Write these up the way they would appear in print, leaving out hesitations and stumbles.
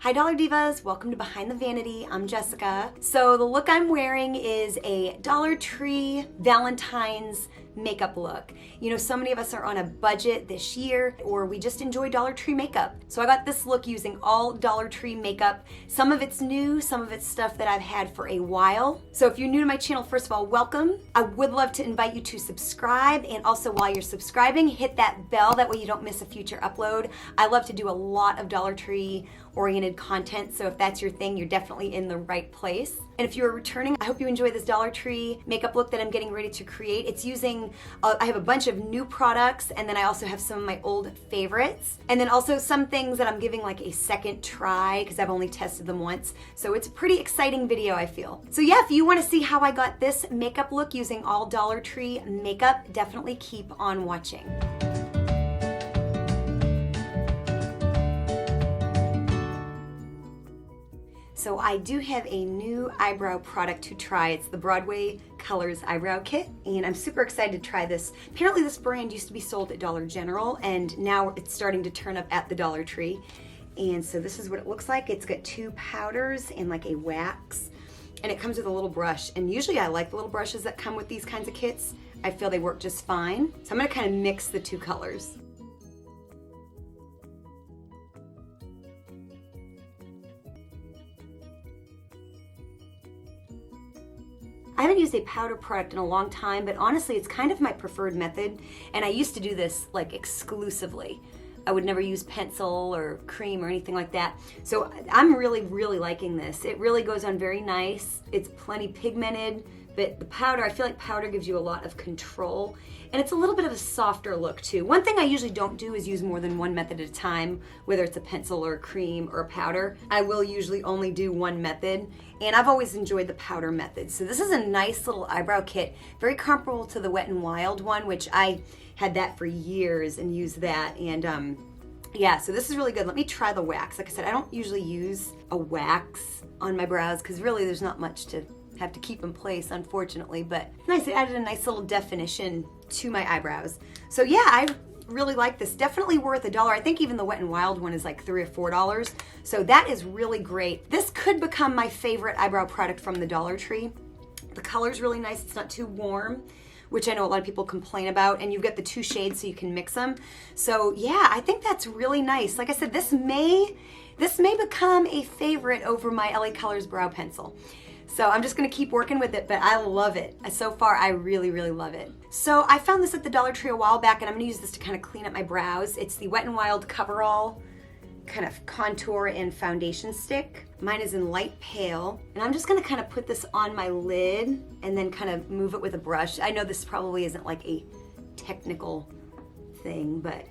Hi Dollar Divas, welcome to Behind the Vanity. I'm Jessica. So the look I'm wearing is a Dollar Tree Valentine's makeup look. You know, so many of us are on a budget this year, or we just enjoy Dollar Tree makeup. So I got this look using all Dollar Tree makeup. Some of it's new, some of it's stuff that I've had for a while. So if you're new to my channel, first of all, welcome. I would love to invite you to subscribe, and also while you're subscribing, hit that bell, that way you don't miss a future upload. I love to do a lot of Dollar Tree oriented content, so if that's your thing, you're definitely in the right place. And if you're returning, I hope you enjoy this Dollar Tree makeup look that I'm getting ready to create. It's using, I have a bunch of new products, and then I also have some of my old favorites. And then also some things that I'm giving like a second try, because I've only tested them once. So it's a pretty exciting video, I feel. So yeah, if you want to see how I got this makeup look using all Dollar Tree makeup, definitely keep on watching. So I do have a new eyebrow product to try. It's the Broadway Colors Eyebrow Kit, and I'm super excited to try this. Apparently this brand used to be sold at Dollar General, and now it's starting to turn up at the Dollar Tree. And so this is what it looks like. It's got 2 powders and like a wax, and it comes with a little brush. And usually I like the little brushes that come with these kinds of kits. I feel they work just fine. So I'm gonna kind of mix the 2 colors. I haven't used a powder product in a long time, but honestly, it's kind of my preferred method. And I used to do this like exclusively. I would never use pencil or cream or anything like that. So I'm really liking this. It really goes on very nice. It's plenty pigmented, but the powder, I feel like powder gives you a lot of control. And it's a little bit of a softer look too. One thing I usually don't do is use more than one method at a time, whether it's a pencil or a cream or a powder. I will usually only do one method, and I've always enjoyed the powder method. So this is a nice little eyebrow kit, very comparable to the Wet n Wild one, which I had that for years and used that. And yeah, so this is really good. Let me try the wax. Like I said, I don't usually use a wax on my brows because really there's not much to have to keep in place, unfortunately, but nice. It added a nice little definition to my eyebrows. So yeah, I really like this. Definitely worth $1. I think even the Wet n Wild one is like $3 or $4. So that is really great. This could become my favorite eyebrow product from the Dollar Tree. The color's really nice. It's not too warm, which I know a lot of people complain about, and you've got the 2 shades so you can mix them. So yeah, I think that's really nice. Like I said, this may become a favorite over my LA Colors brow pencil. So I'm just gonna keep working with it, but I love it. So far, I really love it. So I found this at the Dollar Tree a while back, and I'm gonna use this to kind of clean up my brows. It's the Wet n Wild Coverall kind of contour and foundation stick. Mine is in light pale, and I'm just gonna kind of put this on my lid and then kind of move it with a brush. I know this probably isn't like a technical thing, but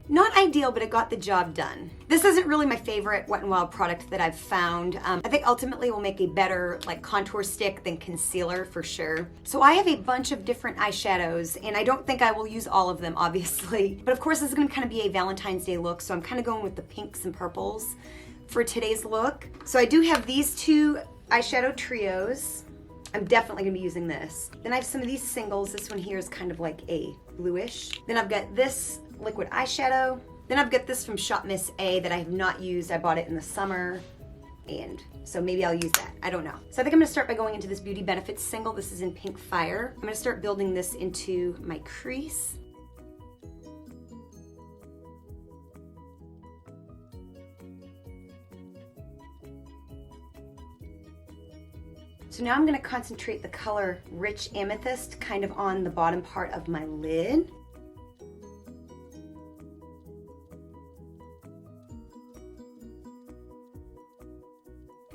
not ideal, but it got the job done. This isn't really my favorite Wet n Wild product that I've found. I think ultimately it will make a better like contour stick than concealer for sure. So I have a bunch of different eyeshadows, and I don't think I will use all of them, obviously. But of course, this is gonna kind of be a Valentine's Day look, so I'm kind of going with the pinks and purples for today's look. So I do have these 2 eyeshadow trios. I'm definitely gonna be using this. Then I have some of these singles. This one here is kind of like a bluish. Then I've got this liquid eyeshadow. Then I've got this from Shop Miss A that I have not used. I bought it in the summer, and so maybe I'll use that. I don't know. So I think I'm gonna start by going into this Beauty Benefits single. This is in Pink Fire. I'm gonna start building this into my crease. So now I'm gonna concentrate the color Rich Amethyst kind of on the bottom part of my lid.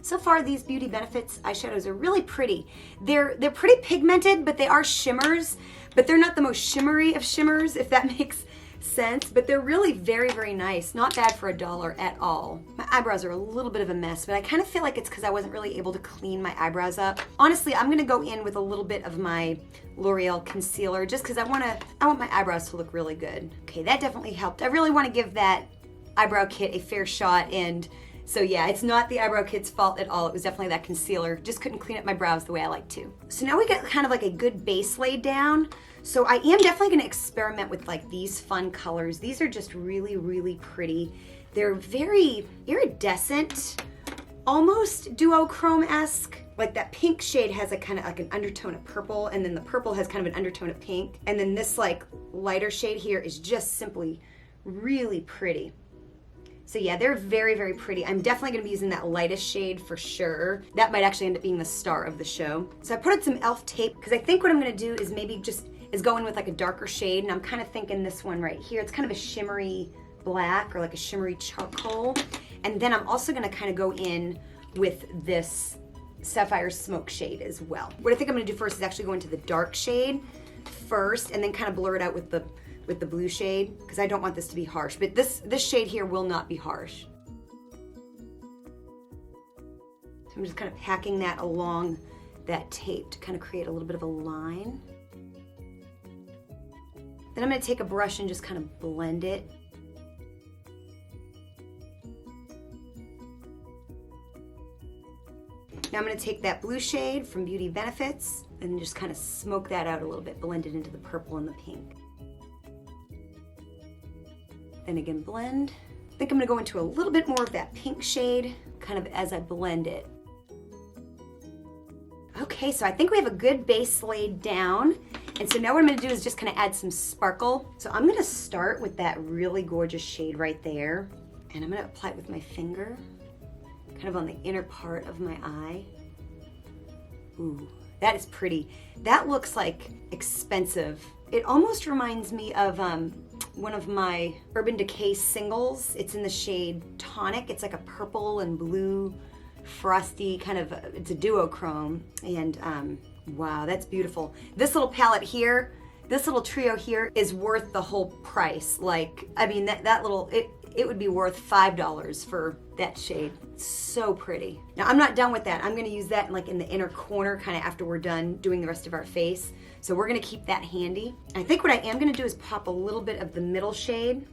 So far, these Beauty Benefits eyeshadows are really pretty. They're pretty pigmented, but they are shimmers, but they're not the most shimmery of shimmers, if that makes sense, but they're really very nice. Not bad for $1 at all. My eyebrows are a little bit of a mess, but I kind of feel like it's because I wasn't really able to clean my eyebrows up. Honestly, I'm gonna go in with a little bit of my L'Oreal concealer just because I want my eyebrows to look really good. Okay, that definitely helped. I really want to give that eyebrow kit a fair shot and So yeah, it's not the eyebrow kit's fault at all. It was definitely that concealer. Just couldn't clean up my brows the way I like to. So now we got kind of like a good base laid down. So I am definitely gonna experiment with like these fun colors. These are just really, really pretty. They're very iridescent, almost duochrome-esque. Like that pink shade has a kind of like an undertone of purple, and then the purple has kind of an undertone of pink. And then this like lighter shade here is just simply really pretty. So yeah, they're very, very pretty. I'm definitely gonna be using that lightest shade for sure. That might actually end up being the star of the show. So I put on some e.l.f. tape because I think what I'm gonna do is maybe just go in with like a darker shade, and I'm kind of thinking this one right here. It's kind of a shimmery black or like a shimmery charcoal. And then I'm also gonna kind of go in with this Sapphire Smoke shade as well. What I think I'm gonna do first is actually go into the dark shade first and then kind of blur it out with the blue shade, because I don't want this to be harsh, but this shade here will not be harsh. So I'm just kind of packing that along that tape to kind of create a little bit of a line. Then I'm gonna take a brush and just kind of blend it. Now I'm gonna take that blue shade from Beauty Benefits and just kind of smoke that out a little bit, blend it into the purple and the pink. Then again, blend. I think I'm gonna go into a little bit more of that pink shade, kind of as I blend it. Okay, so I think we have a good base laid down. And so now what I'm gonna do is just kind of add some sparkle. So I'm gonna start with that really gorgeous shade right there. And I'm gonna apply it with my finger, kind of on the inner part of my eye. Ooh, that is pretty. That looks like expensive. It almost reminds me of one of my Urban Decay singles. It's in the shade Tonic. It's like a purple and blue, frosty kind of, it's a duochrome. And wow, that's beautiful. This little palette here, this little trio here is worth the whole price. Like, I mean, that little, it would be worth $5 for that shade. It's so pretty. Now I'm not done with that. I'm gonna use that like in the inner corner kind of after we're done doing the rest of our face. So we're gonna keep that handy. I think what I am gonna do is pop a little bit of the middle shade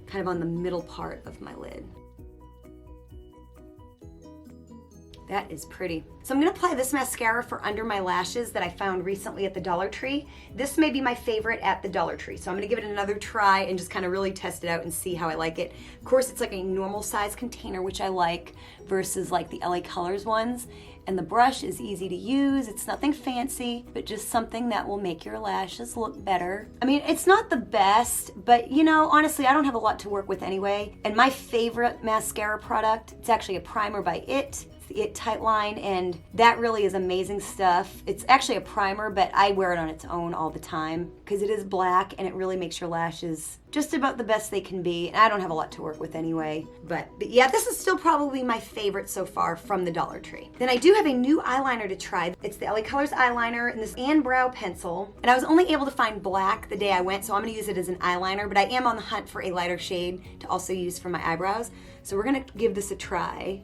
kind of on the middle part of my lid. That is pretty. So I'm gonna apply this mascara for under my lashes that I found recently at the Dollar Tree. This may be my favorite at the Dollar Tree. So I'm gonna give it another try and just kind of really test it out and see how I like it. Of course, it's like a normal size container, which I like, versus like the LA Colors ones. And the brush is easy to use. It's nothing fancy, but just something that will make your lashes look better. I mean, it's not the best, but you know, honestly, I don't have a lot to work with anyway. And my favorite mascara product, it's actually a primer by IT. The IT Tight Line, and that really is amazing stuff. It's actually a primer, but I wear it on its own all the time because it is black and it really makes your lashes just about the best they can be. And I don't have a lot to work with anyway, but yeah, this is still probably my favorite so far from the Dollar Tree. Then I do have a new eyeliner to try. It's the LA Colors eyeliner and this and brow pencil, and I was only able to find black the day I went, so I'm gonna use it as an eyeliner, but I am on the hunt for a lighter shade to also use for my eyebrows. So we're gonna give this a try.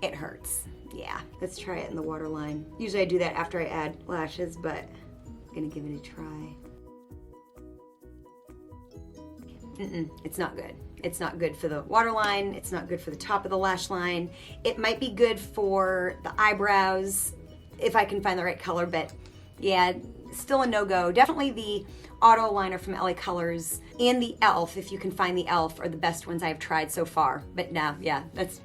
It hurts. Yeah, let's try it in the waterline. Usually I do that after I add lashes, but I'm gonna give it a try. It's not good. It's not good for the waterline. It's not good for the top of the lash line. It might be good for the eyebrows if I can find the right color, but yeah, still a no-go. Definitely the auto liner from LA Colors and the e.l.f., if you can find the e.l.f., are the best ones I've tried so far. But no, yeah, that's...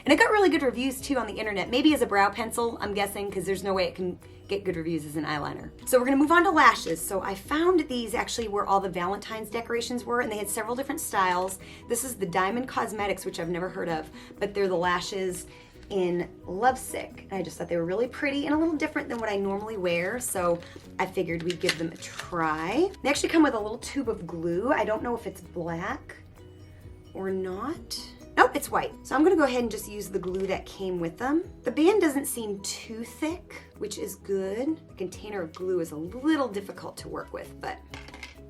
And it got really good reviews too on the internet. Maybe as a brow pencil, I'm guessing, because there's no way it can get good reviews as an eyeliner. So we're gonna move on to lashes. So I found these actually where all the Valentine's decorations were, and they had several different styles. This is the Diamond Cosmetics, which I've never heard of, but they're the lashes in Lovesick. And I just thought they were really pretty and a little different than what I normally wear, so I figured we'd give them a try. They actually come with a little tube of glue. I don't know if it's black or not. Nope, it's white. So I'm gonna go ahead and just use the glue that came with them. The band doesn't seem too thick, which is good. A container of glue is a little difficult to work with, but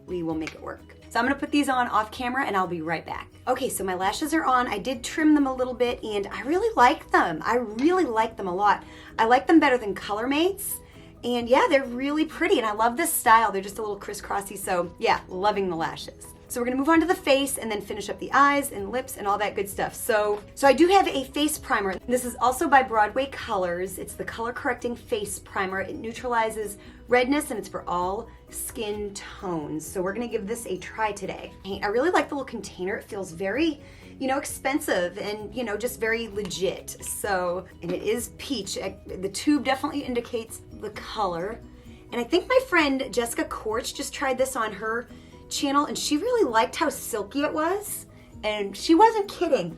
we will make it work. So I'm gonna put these on off camera and I'll be right back. Okay, so my lashes are on. I did trim them a little bit and I really like them. I really like them a lot. I like them better than Color Mates. And yeah, they're really pretty, and I love this style. They're just a little crisscrossy, so yeah, loving the lashes. So we're gonna move on to the face and then finish up the eyes and lips and all that good stuff. So I do have a face primer. This is also by Broadway Colors. It's the Color Correcting Face Primer. It neutralizes redness and it's for all skin tones. So we're gonna give this a try today. I really like the little container. It feels very, expensive and, just very legit. So, and it is peach. The tube definitely indicates the color. And I think my friend Jessica Korch just tried this on her channel and she really liked how silky it was, and she wasn't kidding.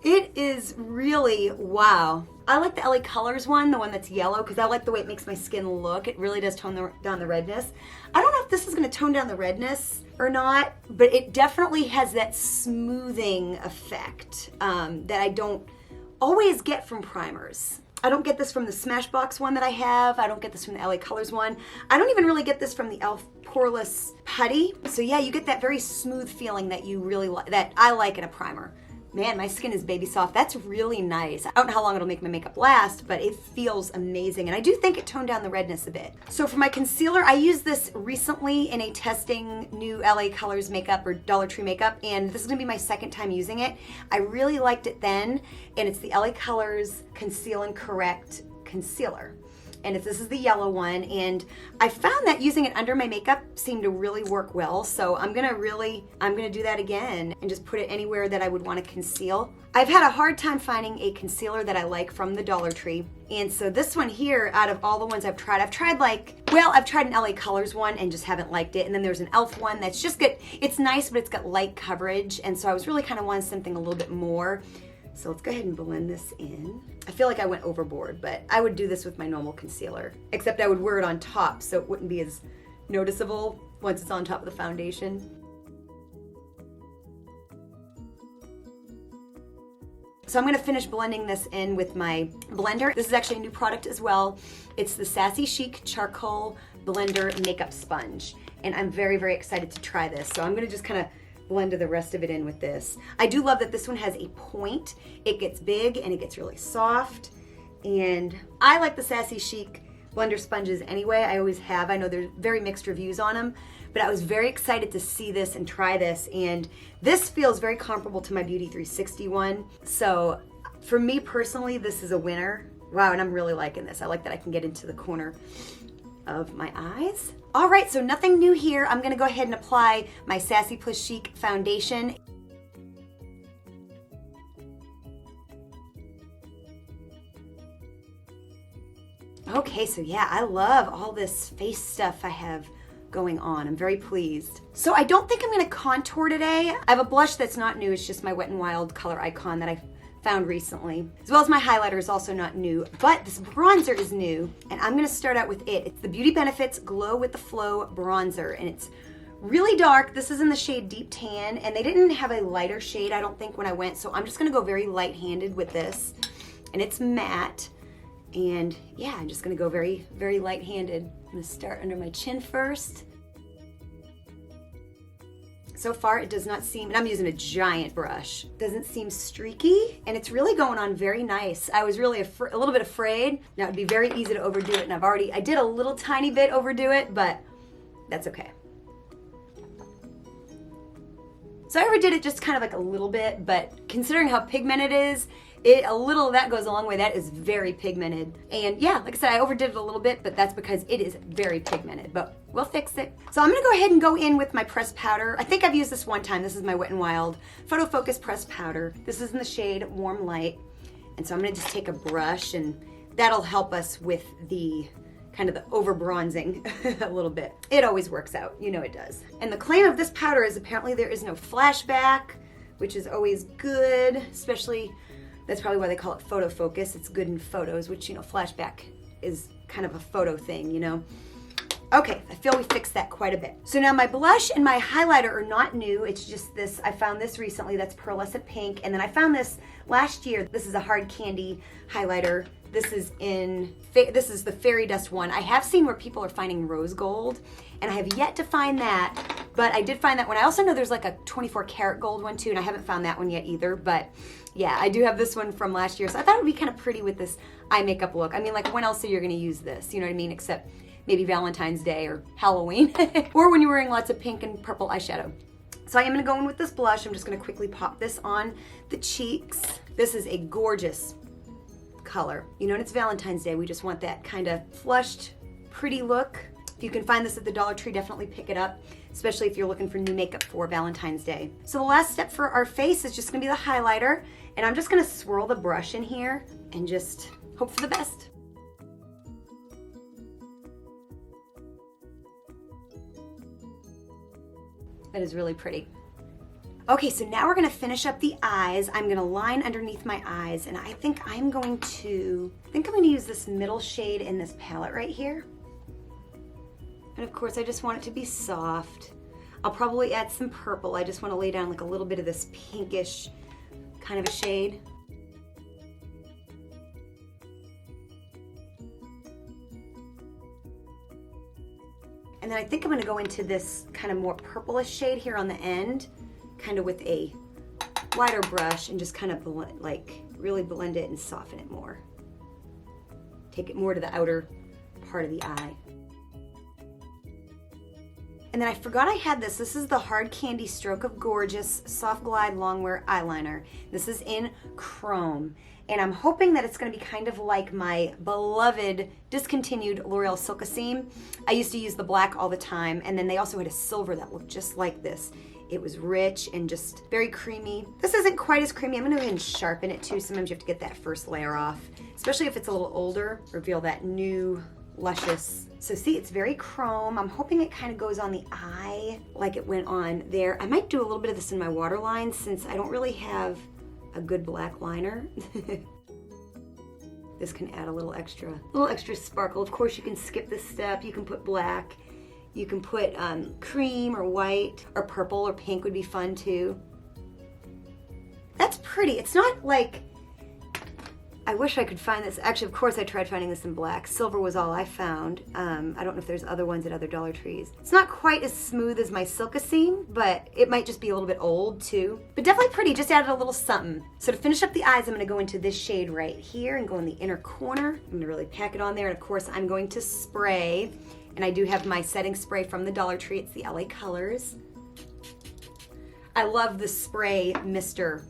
It is really, wow. I like the LA Colors one, the one that's yellow, because I like the way it makes my skin look. It really does tone down the redness. I don't know if this is going to tone down the redness or not, but it definitely has that smoothing effect that I don't always get from primers. I don't get this from the Smashbox one that I have. I don't get this from the LA Colors one. I don't even really get this from the e.l.f. Poreless Putty. So yeah, you get that very smooth feeling that you really that I like in a primer. Man, my skin is baby soft. That's really nice. I don't know how long it'll make my makeup last, but it feels amazing. And I do think it toned down the redness a bit. So for my concealer, I used this recently in a testing new LA Colors makeup or Dollar Tree makeup, and this is gonna be my second time using it. I really liked it then, and it's the LA Colors Conceal and Correct Concealer. And this is the yellow one, and I found that using it under my makeup seemed to really work well, so I'm gonna do that again and just put it anywhere that I would want to conceal. I've had a hard time finding a concealer that I like from the Dollar Tree, and so this one here, out of all the ones I've tried an LA Colors one and just haven't liked it, and then there's an e.l.f. one that's just good. It's nice, but it's got light coverage, and so I was really kind of wanting something a little bit more. So let's go ahead and blend this in. I feel like I went overboard, but I would do this with my normal concealer, except I would wear it on top so it wouldn't be as noticeable once it's on top of the foundation. So I'm gonna finish blending this in with my blender. This is actually a new product as well. It's the Sassy Chic Charcoal Blender Makeup Sponge. And I'm very, very excited to try this. So I'm gonna just kind of blend the rest of it in with this. I do love that this one has a point. It gets big and it gets really soft. And I like the Sassy Chic blender sponges anyway. I always have. I know there's very mixed reviews on them, but I was very excited to see this and try this. And this feels very comparable to my Beauty 360 one. So for me personally, this is a winner. Wow, and I'm really liking this. I like that I can get into the corner of my eyes. All right, so nothing new here. I'm gonna go ahead and apply my Sassy Plus Chic foundation. Okay, so yeah, I love all this face stuff I have going on. I'm very pleased. So I don't think I'm gonna contour today. I have a blush that's not new. It's just my Wet n Wild color icon that I found recently, as well as my highlighter is also not new, but this bronzer is new, and I'm gonna start out with it. It's the Beauty Benefits Glow with the Flow bronzer, and it's really dark. This is in the shade Deep Tan, and they didn't have a lighter shade, I don't think, when I went, so I'm just gonna go very light-handed with this, and it's matte, and yeah, I'm just gonna go very, very light-handed. I'm gonna start under my chin first. So far, it does not seem, and I'm using a giant brush, doesn't seem streaky, and it's really going on very nice. I was really a little bit afraid. Now, it'd be very easy to overdo it, and I did a little tiny bit overdo it, but that's okay. So I overdid it just kind of like a little bit, but considering how pigmented it is, a little of that goes a long way. That is very pigmented. And yeah, like I said, I overdid it a little bit, but that's because it is very pigmented, but we'll fix it. So I'm gonna go ahead and go in with my pressed powder. I think I've used this one time. This is my Wet n Wild Photo Focus pressed powder. This is in the shade Warm Light. And so I'm gonna just take a brush, and that'll help us with the kind of the over bronzing a little bit. It always works out, you know it does. And the claim of this powder is apparently there is no flashback, which is always good, especially, that's probably why they call it photo focus. It's good in photos, which, you know, flashback is kind of a photo thing, you know. Okay, I feel we fixed that quite a bit. So now my blush and my highlighter are not new. It's just this, I found this recently, that's Pearlescent Pink. And then I found this last year. This is a hard candy highlighter. This is the Fairy Dust one. I have seen where people are finding rose gold, and I have yet to find that. But I did find that one. I also know there's like a 24 karat gold one too, and I haven't found that one yet either. But yeah, I do have this one from last year. So I thought it would be kind of pretty with this eye makeup look. I mean, like, when else are you going to use this? You know what I mean? Except maybe Valentine's Day or Halloween. Or when you're wearing lots of pink and purple eyeshadow. So I am going to go in with this blush. I'm just going to quickly pop this on the cheeks. This is a gorgeous color. You know, and it's Valentine's Day. We just want that kind of flushed, pretty look. If you can find this at the Dollar Tree, definitely pick it up, especially if you're looking for new makeup for Valentine's Day. So the last step for our face is just going to be the highlighter. And I'm just going to swirl the brush in here and just hope for the best. That is really pretty. Okay, so now we're gonna finish up the eyes. I'm gonna line underneath my eyes, and I think I'm going to use this middle shade in this palette right here. And of course, I just want it to be soft. I'll probably add some purple. I just wanna lay down like a little bit of this pinkish kind of a shade. And then I think I'm gonna go into this kind of more purplish shade here on the end, kind of with a wider brush, and just kind of really blend it and soften it more. Take it more to the outer part of the eye. And then I forgot I had this. This is the Hard Candy Stroke of Gorgeous Soft Glide Longwear Eyeliner. This is in Chrome. And I'm hoping that it's going to be kind of like my beloved discontinued L'Oreal Silkaseam. I used to use the black all the time, and then they also had a silver that looked just like this. It was rich and just very creamy. This isn't quite as creamy. I'm going to go ahead and sharpen it too. Sometimes you have to get that first layer off, especially if it's a little older. Reveal that new luscious. So see, it's very chrome. I'm hoping it kind of goes on the eye like it went on there. I might do a little bit of this in my waterline since I don't really have a good black liner. This can add a little extra sparkle. Of course, you can skip this step. You can put black. You can put cream or white or purple or pink would be fun too. That's pretty. It's not like, I wish I could find this. Actually, of course, I tried finding this in black. Silver was all I found. I don't know if there's other ones at other Dollar Trees. It's not quite as smooth as my Silkaseam, but it might just be a little bit old too. But definitely pretty, just added a little something. So to finish up the eyes, I'm gonna go into this shade right here and go in the inner corner. I'm gonna really pack it on there, and of course, I'm going to spray. And I do have my setting spray from the Dollar Tree. It's the LA Colors. I love the spray mister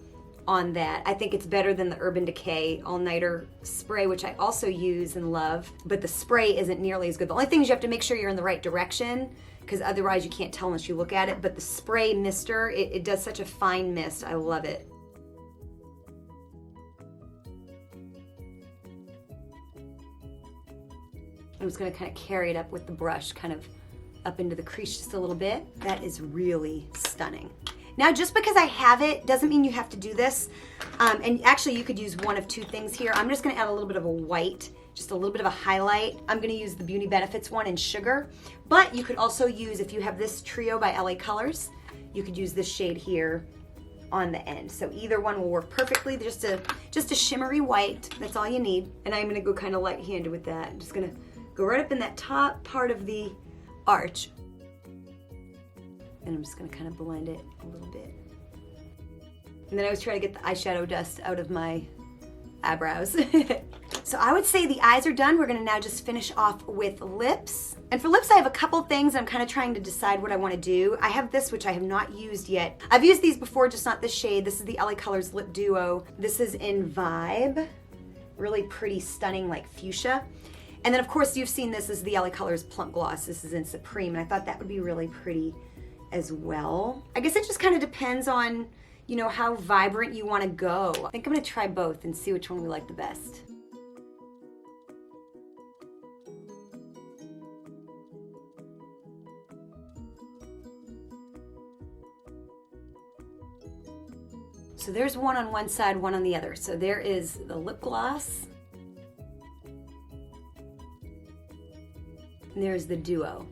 on that. I think it's better than the Urban Decay All-Nighter spray, which I also use and love, but the spray isn't nearly as good. The only thing is you have to make sure you're in the right direction, because otherwise you can't tell unless you look at it. But the spray mister, it does such a fine mist. I love it. I'm just gonna kind of carry it up with the brush, kind of up into the crease just a little bit. That is really stunning. Now, just because I have it doesn't mean you have to do this. And actually, you could use one of two things here. I'm just gonna add a little bit of a white, just a little bit of a highlight. I'm gonna use the Beauty Benefits one in Sugar, but you could also use, if you have this trio by LA Colors, you could use this shade here on the end. So either one will work perfectly. Just a shimmery white, that's all you need. And I'm gonna go kind of light-handed with that. I'm just gonna go right up in that top part of the arch. And I'm just gonna kind of blend it a little bit. And then I was trying to get the eyeshadow dust out of my eyebrows. So I would say the eyes are done. We're gonna now just finish off with lips. And for lips, I have a couple things. I'm kind of trying to decide what I wanna do. I have this, which I have not used yet. I've used these before, just not this shade. This is the LA Colors Lip Duo. This is in Vibe. Really pretty, stunning, like fuchsia. And then of course you've seen this is the LA Colors Plump Gloss. This is in Supreme, and I thought that would be really pretty as well. I guess it just kind of depends on, you know, how vibrant you want to go. I think I'm gonna try both and see which one we like the best. So there's one on one side, one on the other. So there is the lip gloss. And there's the Duo.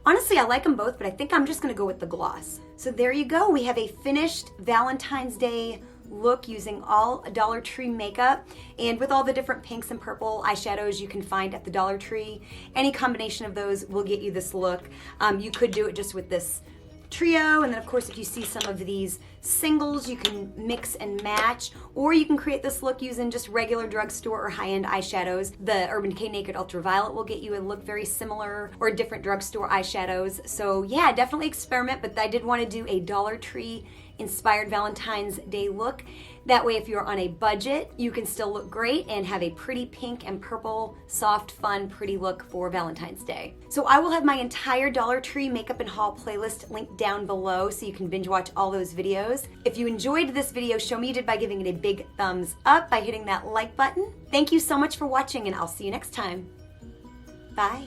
Honestly, I like them both, but I think I'm just gonna go with the gloss. So there you go. We have a finished Valentine's Day look using all Dollar Tree makeup, and with all the different pinks and purple eyeshadows you can find at the Dollar Tree. Any combination of those will get you this look. You could do it just with this trio, and then of course if you see some of these singles, you can mix and match, or you can create this look using just regular drugstore or high-end eyeshadows. The Urban Decay Naked Ultraviolet will get you a look very similar, or different drugstore eyeshadows. So yeah, definitely experiment, but I did want to do a Dollar Tree inspired Valentine's Day look. That way, if you're on a budget, you can still look great and have a pretty pink and purple, soft, fun, pretty look for Valentine's Day. So I will have my entire Dollar Tree makeup and haul playlist linked down below so you can binge watch all those videos. If you enjoyed this video, show me you did by giving it a big thumbs up, by hitting that like button. Thank you so much for watching, and I'll see you next time. Bye.